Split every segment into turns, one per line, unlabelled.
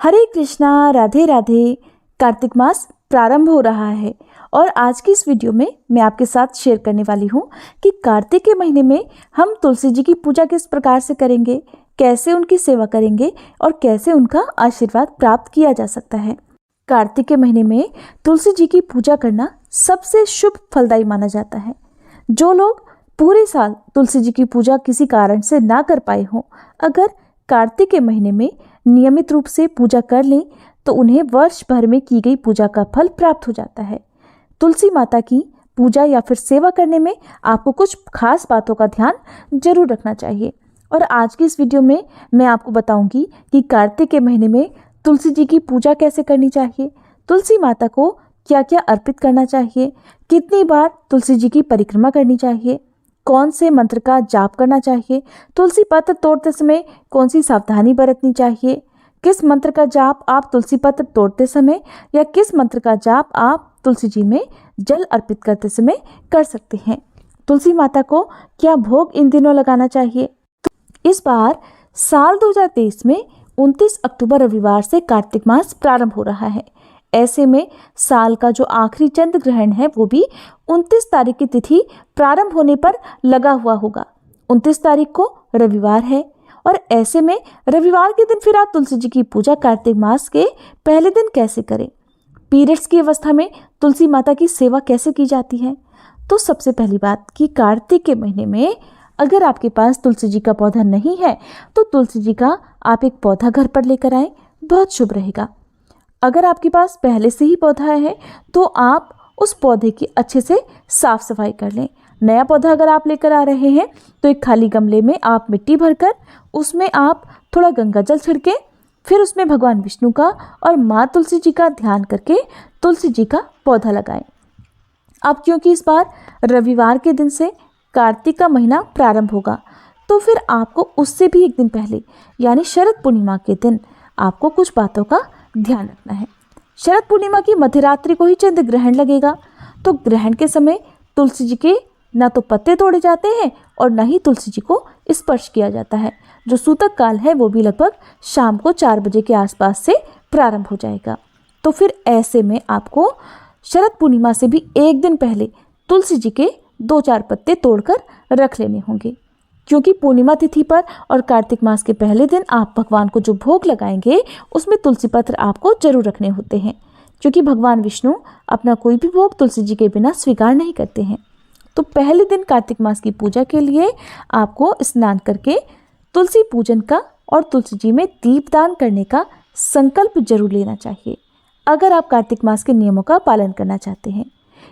हरे कृष्णा, राधे राधे। कार्तिक मास प्रारंभ हो रहा है और आज की इस वीडियो में मैं आपके साथ शेयर करने वाली हूँ कि कार्तिक के महीने में हम तुलसी जी की पूजा किस प्रकार से करेंगे, कैसे उनकी सेवा करेंगे और कैसे उनका आशीर्वाद प्राप्त किया जा सकता है। कार्तिक के महीने में तुलसी जी की पूजा करना सबसे शुभ फलदायी माना जाता है। जो लोग पूरे साल तुलसी जी की पूजा किसी कारण से ना कर पाए हों, अगर कार्तिक के महीने में नियमित रूप से पूजा कर लें तो उन्हें वर्ष भर में की गई पूजा का फल प्राप्त हो जाता है। तुलसी माता की पूजा या फिर सेवा करने में आपको कुछ खास बातों का ध्यान जरूर रखना चाहिए और आज की इस वीडियो में मैं आपको बताऊंगी कि कार्तिक के महीने में तुलसी जी की पूजा कैसे करनी चाहिए, तुलसी माता को क्या क्या अर्पित करना चाहिए, कितनी बार तुलसी जी की परिक्रमा करनी चाहिए, कौन से मंत्र का जाप करना चाहिए, तुलसी पत्र तोड़ते समय कौन सी सावधानी बरतनी चाहिए, किस मंत्र का जाप आप तुलसी पत्र तोड़ते समय या किस मंत्र का जाप आप तुलसी जी में जल अर्पित करते समय कर सकते हैं, तुलसी माता को क्या भोग इन दिनों लगाना चाहिए। तो इस बार साल 2023 में 29 अक्टूबर रविवार से कार्तिक मास प्रारंभ हो रहा है। ऐसे में साल का जो आखिरी चंद्र ग्रहण है वो भी 29 तारीख की तिथि प्रारंभ होने पर लगा हुआ होगा। 29 तारीख को रविवार है और ऐसे में रविवार के दिन फिर आप तुलसी जी की पूजा कार्तिक मास के पहले दिन कैसे करें, पीरियड्स की अवस्था में तुलसी माता की सेवा कैसे की जाती है। तो सबसे पहली बात कि कार्तिक के महीने में अगर आपके पास तुलसी जी का पौधा नहीं है तो तुलसी जी का आप एक पौधा घर पर लेकर आएं, बहुत शुभ रहेगा। अगर आपके पास पहले से ही पौधा है तो आप उस पौधे की अच्छे से साफ सफाई कर लें। नया पौधा अगर आप लेकर आ रहे हैं तो एक खाली गमले में आप मिट्टी भरकर उसमें आप थोड़ा गंगा जल छिड़के, फिर उसमें भगवान विष्णु का और माँ तुलसी जी का ध्यान करके तुलसी जी का पौधा लगाएं। अब क्योंकि इस बार रविवार के दिन से कार्तिक का महीना प्रारंभ होगा तो फिर आपको उससे भी एक दिन पहले यानी शरद पूर्णिमा के दिन आपको कुछ बातों का ध्यान रखना है। शरद पूर्णिमा की मध्यरात्रि को ही चंद्र ग्रहण लगेगा, तो ग्रहण के समय तुलसी जी के ना तो पत्ते तोड़े जाते हैं और ना ही तुलसी जी को स्पर्श किया जाता है। जो सूतक काल है वो भी लगभग शाम को 4 बजे के आसपास से प्रारंभ हो जाएगा। तो फिर ऐसे में आपको शरद पूर्णिमा से भी एक दिन पहले तुलसी जी के 2-4 पत्ते तोड़कर रख लेने होंगे, क्योंकि पूर्णिमा तिथि पर और कार्तिक मास के पहले दिन आप भगवान को जो भोग लगाएंगे उसमें तुलसी पत्र आपको जरूर रखने होते हैं, क्योंकि भगवान विष्णु अपना कोई भी भोग तुलसी जी के बिना स्वीकार नहीं करते हैं। तो पहले दिन कार्तिक मास की पूजा के लिए आपको स्नान करके तुलसी पूजन का और तुलसी जी में दीपदान करने का संकल्प जरूर लेना चाहिए अगर आप कार्तिक मास के नियमों का पालन करना चाहते हैं।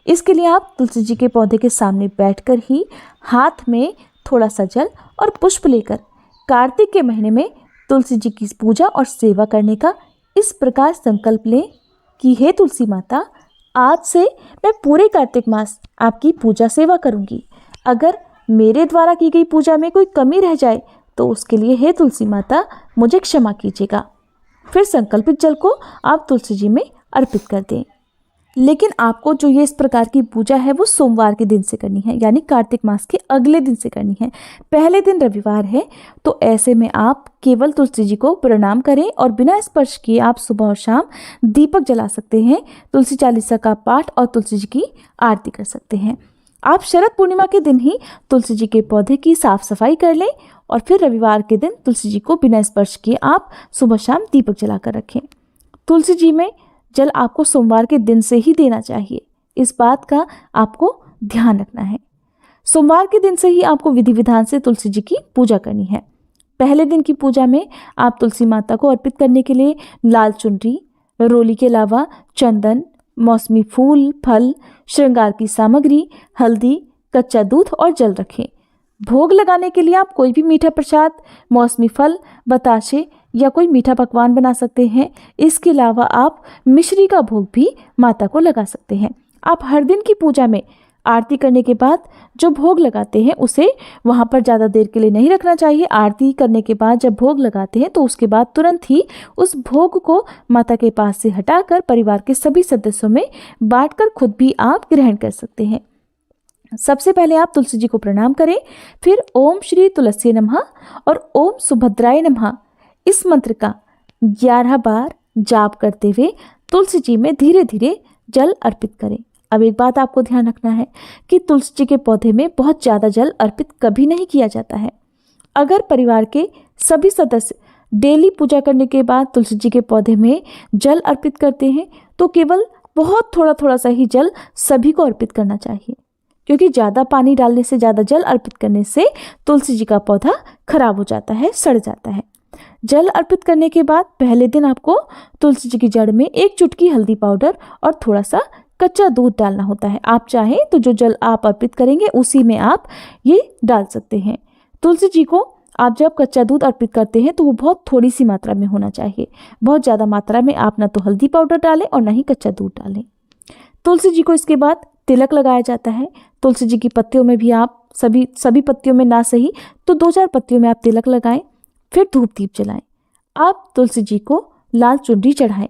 इसके लिए आप तुलसी जी के पौधे के सामने बैठकर ही हाथ में थोड़ा सा जल और पुष्प लेकर कार्तिक के महीने में तुलसी जी की पूजा और सेवा करने का इस प्रकार संकल्प लें कि हे तुलसी माता, आज से मैं पूरे कार्तिक मास आपकी पूजा सेवा करूंगी। अगर मेरे द्वारा की गई पूजा में कोई कमी रह जाए तो उसके लिए हे तुलसी माता मुझे क्षमा कीजिएगा। फिर संकल्पित जल को आप तुलसी जी में अर्पित कर दें। लेकिन आपको जो ये इस प्रकार की पूजा है वो सोमवार के दिन से करनी है, यानी कार्तिक मास के अगले दिन से करनी है। पहले दिन रविवार है तो ऐसे में आप केवल तुलसी जी को प्रणाम करें और बिना स्पर्श किए आप सुबह और शाम दीपक जला सकते हैं, तुलसी चालीसा का पाठ और तुलसी जी की आरती कर सकते हैं। आप शरद पूर्णिमा के दिन ही तुलसी जी के पौधे की साफ सफाई कर लें और फिर रविवार के दिन तुलसी जी को बिना स्पर्श किए आप सुबह शाम दीपक जलाकर रखें। तुलसी जी में जल आपको सोमवार के दिन से ही देना चाहिए, इस बात का आपको ध्यान रखना है। सोमवार के दिन से ही आपको विधि विधान से तुलसी जी की पूजा करनी है। पहले दिन की पूजा में आप तुलसी माता को अर्पित करने के लिए लाल चुनरी, रोली के अलावा चंदन, मौसमी फूल, फल, श्रृंगार की सामग्री, हल्दी, कच्चा दूध और जल रखें। भोग लगाने के लिए आप कोई भी मीठा प्रसाद, मौसमी फल, बताशे या कोई मीठा पकवान बना सकते हैं। इसके अलावा आप मिश्री का भोग भी माता को लगा सकते हैं। आप हर दिन की पूजा में आरती करने के बाद जो भोग लगाते हैं उसे वहाँ पर ज़्यादा देर के लिए नहीं रखना चाहिए। आरती करने के बाद जब भोग लगाते हैं तो उसके बाद तुरंत ही उस भोग को माता के पास से हटाकर परिवार के सभी सदस्यों में बांटकर खुद भी आप ग्रहण कर सकते हैं। सबसे पहले आप तुलसी जी को प्रणाम करें, फिर ओम श्री तुलसी नमः और ओम सुभद्राय नमः इस मंत्र का 11 बार जाप करते हुए तुलसी जी में धीरे धीरे जल अर्पित करें। अब एक बात आपको ध्यान रखना है कि तुलसी जी के पौधे में बहुत ज़्यादा जल अर्पित कभी नहीं किया जाता है। अगर परिवार के सभी सदस्य डेली पूजा करने के बाद तुलसी जी के पौधे में जल अर्पित करते हैं तो केवल बहुत थोड़ा थोड़ा सा ही जल सभी को अर्पित करना चाहिए, क्योंकि ज़्यादा पानी डालने से, ज़्यादा जल अर्पित करने से तुलसी जी का पौधा खराब हो जाता है, सड़ जाता है। जल अर्पित करने के बाद पहले दिन आपको तुलसी जी की जड़ में 1 चुटकी हल्दी पाउडर और थोड़ा सा कच्चा दूध डालना होता है। आप चाहें तो जो जल आप अर्पित करेंगे उसी में आप ये डाल सकते हैं। तुलसी जी को आप जब कच्चा दूध अर्पित करते हैं तो वो बहुत थोड़ी सी मात्रा में होना चाहिए। बहुत ज़्यादा मात्रा में आप ना तो हल्दी पाउडर डालें और ना ही कच्चा दूध डालें। तुलसी जी को इसके बाद तिलक लगाया जाता है। तुलसी जी की पत्तियों में भी आप सभी पत्तियों में ना सही तो 2-4 पत्तियों में आप तिलक लगाएं, फिर धूप दीप जलाएं। आप तुलसी जी को लाल चुनरी चढ़ाएं।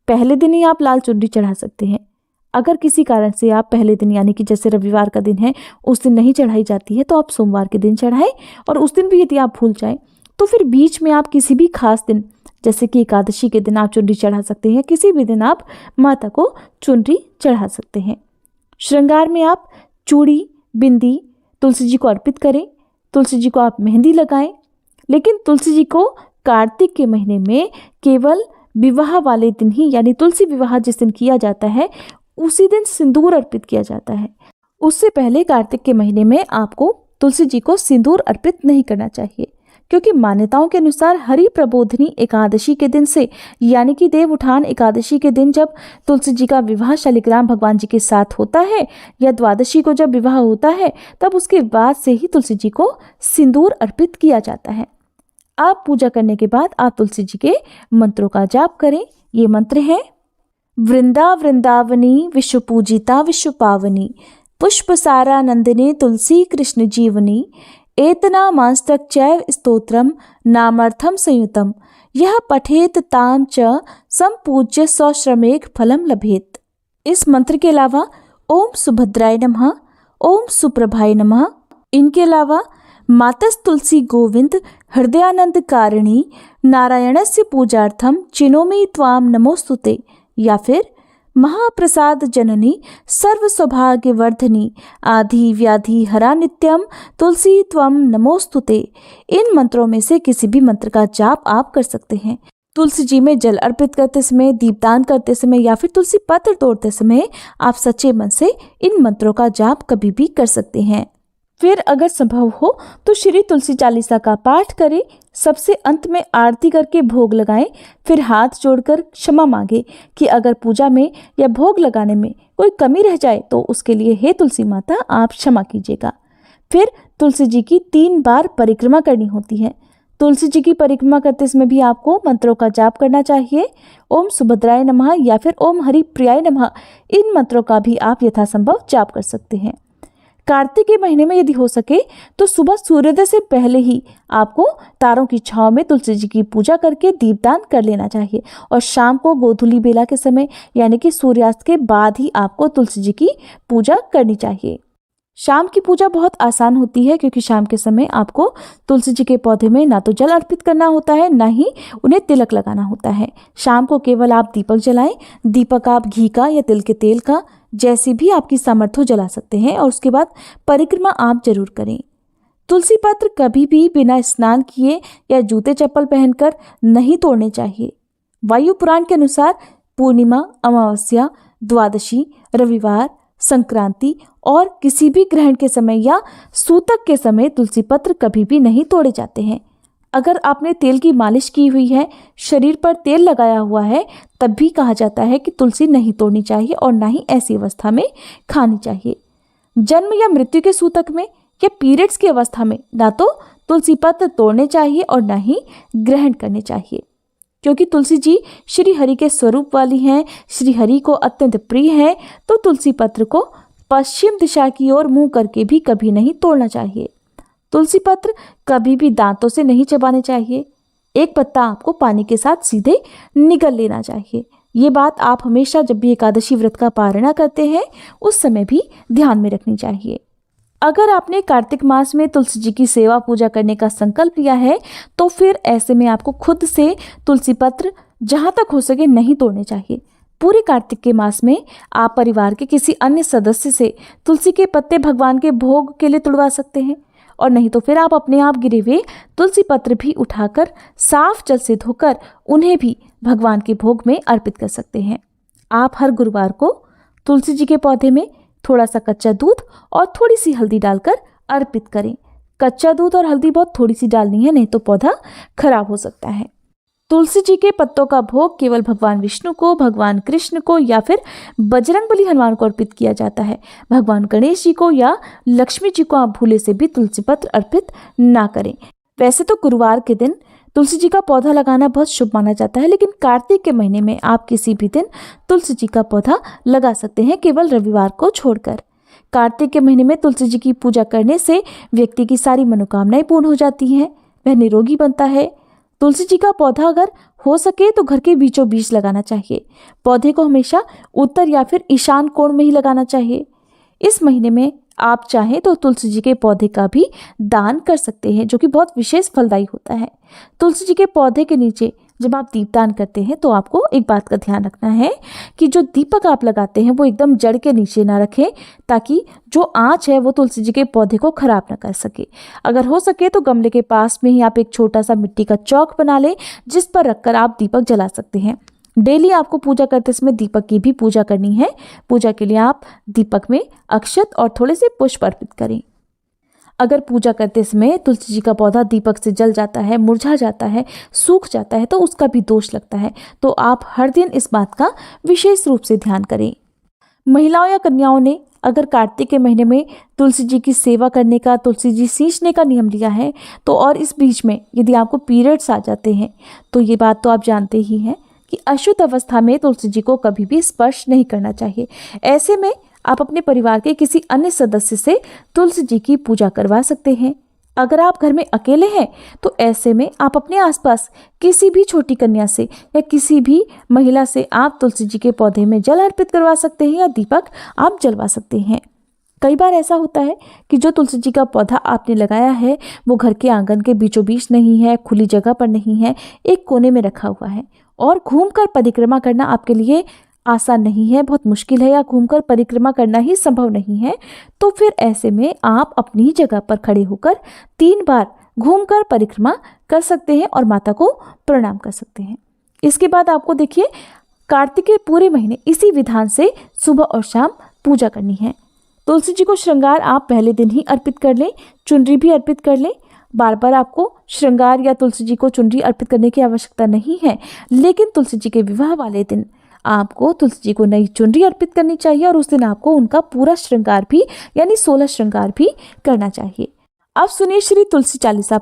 पहले दिन ही आप लाल चुनरी चढ़ा सकते हैं। अगर किसी कारण से आप पहले दिन, यानी कि जैसे रविवार का दिन है, उस दिन नहीं चढ़ाई जाती है तो आप सोमवार के दिन चढ़ाएं, और उस दिन भी यदि आप भूल जाएं तो फिर बीच में आप किसी भी खास दिन, जैसे कि एकादशी के दिन आप चुनरी चढ़ा सकते हैं। किसी भी दिन आप माता को चुनरी चढ़ा सकते हैं। श्रृंगार में आप चूड़ी, बिंदी तुलसी जी को अर्पित करें। तुलसी जी को आप मेहंदी लगाएं, लेकिन तुलसी जी को कार्तिक के महीने में केवल विवाह वाले दिन ही, यानी तुलसी विवाह जिस दिन किया जाता है उसी दिन सिंदूर अर्पित किया जाता है। उससे पहले कार्तिक के महीने में आपको तुलसी जी को सिंदूर अर्पित नहीं करना चाहिए, क्योंकि मान्यताओं के अनुसार हरि प्रबोधिनी एकादशी के दिन से, यानी कि देव उठान एकादशी के दिन जब तुलसी जी का विवाह शालिग्राम भगवान जी के साथ होता है, या द्वादशी को जब विवाह होता है, तब उसके बाद से ही तुलसी जी को सिंदूर अर्पित किया जाता है। आप पूजा करने के बाद आप तुलसी जी के मंत्रों का जाप करें। ये मंत्र है: वृंदा वृंदावनी विश्व पूजिता विश्व पावनी, पुष्प सारा नंदिनी तुलसी कृष्ण जीवनी, एतना मांस्तक चैव स्तोत्रम नामर्थम संयुतम, यह पठेत ताम च संपूज्य सौश्रमेघ फलम लभेत। इस मंत्र के अलावा ओम सुभद्राय नमः, ओम सुप्रभाय नमः, इनके अलावा मातस तुलसी गोविंद हृदयानंद कारिणी नारायणस्य पूजार्थम चिनोमि त्वाम नमोस्तुते, या फिर महाप्रसाद जननी सर्व सौभाग्यवर्धनी आधि व्याधि हरा नित्यम तुलसी त्वम नमोस्तुते। इन मंत्रों में से किसी भी मंत्र का जाप आप कर सकते हैं। तुलसी जी में जल अर्पित करते समय, दीपदान करते समय या फिर तुलसी पत्र तोड़ते समय आप सच्चे मन से इन मंत्रों का जाप कभी भी कर सकते हैं। फिर अगर संभव हो तो श्री तुलसी चालीसा का पाठ करें। सबसे अंत में आरती करके भोग लगाएं। फिर हाथ जोड़कर क्षमा मांगे कि अगर पूजा में या भोग लगाने में कोई कमी रह जाए तो उसके लिए हे तुलसी माता आप क्षमा कीजिएगा। फिर तुलसी जी की 3 बार परिक्रमा करनी होती है। तुलसी जी की परिक्रमा करते समय भी आपको मंत्रों का जाप करना चाहिए। ओम सुभद्राय नमः या फिर ओम हरि प्रियाय नमः, इन मंत्रों का भी आप यथासंभव जाप कर सकते हैं। कार्तिक के महीने में यदि हो सके तो सुबह सूर्योदय से पहले ही आपको तारों की छांव में तुलसी जी की पूजा करके दीपदान कर लेना चाहिए, और शाम को गोधूली बेला के समय यानी कि सूर्यास्त के बाद ही आपको तुलसी जी की पूजा करनी चाहिए। शाम की पूजा बहुत आसान होती है, क्योंकि शाम के समय आपको तुलसी जी के पौधे में ना तो जल अर्पित करना होता है, ना ही उन्हें तिलक लगाना होता है। शाम को केवल आप दीपक जलाएं। दीपक आप घी का या तिल के तेल का, जैसी भी आपकी सामर्थ्य जला सकते हैं, और उसके बाद परिक्रमा आप जरूर करें। तुलसी पत्र कभी भी बिना स्नान किए या जूते चप्पल पहनकर नहीं तोड़ने चाहिए। वायु पुराण के अनुसार पूर्णिमा, अमावस्या, द्वादशी, रविवार, संक्रांति और किसी भी ग्रहण के समय या सूतक के समय तुलसी पत्र कभी भी नहीं तोड़े जाते हैं। अगर आपने तेल की मालिश की हुई है, शरीर पर तेल लगाया हुआ है, तब भी कहा जाता है कि तुलसी नहीं तोड़नी चाहिए और ना ही ऐसी अवस्था में खानी चाहिए। जन्म या मृत्यु के सूतक में या पीरियड्स की अवस्था में ना तो तुलसी पत्र तोड़ने चाहिए और ना ही ग्रहण करने चाहिए, क्योंकि तुलसी जी श्री हरि के स्वरूप वाली हैं, श्री हरि को अत्यंत प्रिय है। तो तुलसी पत्र को पश्चिम दिशा की ओर मुंह करके भी कभी नहीं तोड़ना चाहिए। तुलसी पत्र कभी भी दांतों से नहीं चबाने चाहिए। एक पत्ता आपको पानी के साथ सीधे निगल लेना चाहिए। ये बात आप हमेशा जब भी एकादशी व्रत का पारणा करते हैं उस समय भी ध्यान में रखनी चाहिए। अगर आपने कार्तिक मास में तुलसी जी की सेवा पूजा करने का संकल्प लिया है तो फिर ऐसे में आपको खुद से तुलसी पत्र जहाँ तक हो सके नहीं तोड़ने चाहिए। पूरे कार्तिक के मास में आप परिवार के किसी अन्य सदस्य से तुलसी के पत्ते भगवान के भोग के लिए तुड़वा सकते हैं, और नहीं तो फिर आप अपने आप गिरे हुए तुलसी पत्र भी उठाकर साफ जल से धोकर उन्हें भी भगवान के भोग में अर्पित कर सकते हैं। आप हर गुरुवार को तुलसी जी के पौधे में थोड़ा सा कच्चा दूध और थोड़ी सी हल्दी डालकर अर्पित करें। कच्चा दूध और हल्दी बहुत थोड़ी सी डालनी है, नहीं तो पौधा खराब हो सकता है। तुलसी जी के पत्तों का भोग केवल भगवान विष्णु को, भगवान कृष्ण को या फिर बजरंगबली हनुमान को अर्पित किया जाता है। भगवान गणेश जी को या लक्ष्मी जी को आप भूले से भी तुलसी पत्र अर्पित ना करें। वैसे तो गुरुवार के दिन तुलसी जी का पौधा लगाना बहुत शुभ माना जाता है, लेकिन कार्तिक के महीने में आप किसी भी दिन तुलसी जी का पौधा लगा सकते हैं, केवल रविवार को छोड़कर। कार्तिक के महीने में तुलसी जी की पूजा करने से व्यक्ति की सारी मनोकामनाएं पूर्ण हो जाती हैं, वह निरोगी बनता है। तुलसी जी का पौधा अगर हो सके तो घर के बीचों बीच लगाना चाहिए। पौधे को हमेशा उत्तर या फिर ईशान कोण में ही लगाना चाहिए। इस महीने में आप चाहें तो तुलसी जी के पौधे का भी दान कर सकते हैं, जो कि बहुत विशेष फलदायी होता है। तुलसी जी के पौधे के नीचे जब आप दीपदान करते हैं तो आपको एक बात का ध्यान रखना है कि जो दीपक आप लगाते हैं वो एकदम जड़ के नीचे ना रखें, ताकि जो आंच है वो तुलसी जी के पौधे को खराब ना कर सके। अगर हो सके तो गमले के पास में ही आप एक छोटा सा मिट्टी का चौक बना लें, जिस पर रखकर आप दीपक जला सकते हैं। डेली आपको पूजा करते समय दीपक की भी पूजा करनी है। पूजा के लिए आप दीपक में अक्षत और थोड़े से पुष्प अर्पित करें। अगर पूजा करते समय तुलसी जी का पौधा दीपक से जल जाता है, मुरझा जाता है, सूख जाता है तो उसका भी दोष लगता है, तो आप हर दिन इस बात का विशेष रूप से ध्यान करें। महिलाओं या कन्याओं ने अगर कार्तिक के महीने में तुलसी जी की सेवा करने का, तुलसी जी सींचने का नियम लिया है तो, और इस बीच में यदि आपको पीरियड्स आ जाते हैं तो ये बात तो आप जानते ही हैं कि अशुद्ध अवस्था में तुलसी जी को कभी भी स्पर्श नहीं करना चाहिए। ऐसे में आप अपने परिवार के किसी अन्य सदस्य से तुलसी जी की पूजा करवा सकते हैं। अगर आप घर में अकेले हैं तो ऐसे में आप अपने आसपास किसी भी छोटी कन्या से या किसी भी महिला से आप तुलसी जी के पौधे में जल अर्पित करवा सकते हैं या दीपक आप जलवा सकते हैं। कई बार ऐसा होता है कि जो तुलसी जी का पौधा आपने लगाया है वो घर के आंगन के बीचों बीच नहीं है, खुली जगह पर नहीं है, एक कोने में रखा हुआ है और घूमकर परिक्रमा करना आपके लिए आसान नहीं है, बहुत मुश्किल है, या घूमकर परिक्रमा करना ही संभव नहीं है। तो फिर ऐसे में आप अपनी जगह पर खड़े होकर 3 बार घूमकर परिक्रमा कर सकते हैं और माता को प्रणाम कर सकते हैं। इसके बाद आपको देखिए कार्तिक के पूरे महीने इसी विधान से सुबह और शाम पूजा करनी है। तुलसी जी को श्रृंगार आप पहले दिन ही अर्पित कर लें, चुनरी भी अर्पित कर लें। बार बार आपको श्रृंगार या तुलसी जी को चुनरी अर्पित करने की आवश्यकता नहीं है, लेकिन तुलसी जी के विवाह वाले दिन आपको तुलसी जी को नई चुनरी अर्पित करनी चाहिए और उस दिन आपको उनका पूरा श्रृंगार भी यानी 16 श्रृंगार भी करना चाहिए। अब सुनिए श्री तुलसी चालीसा।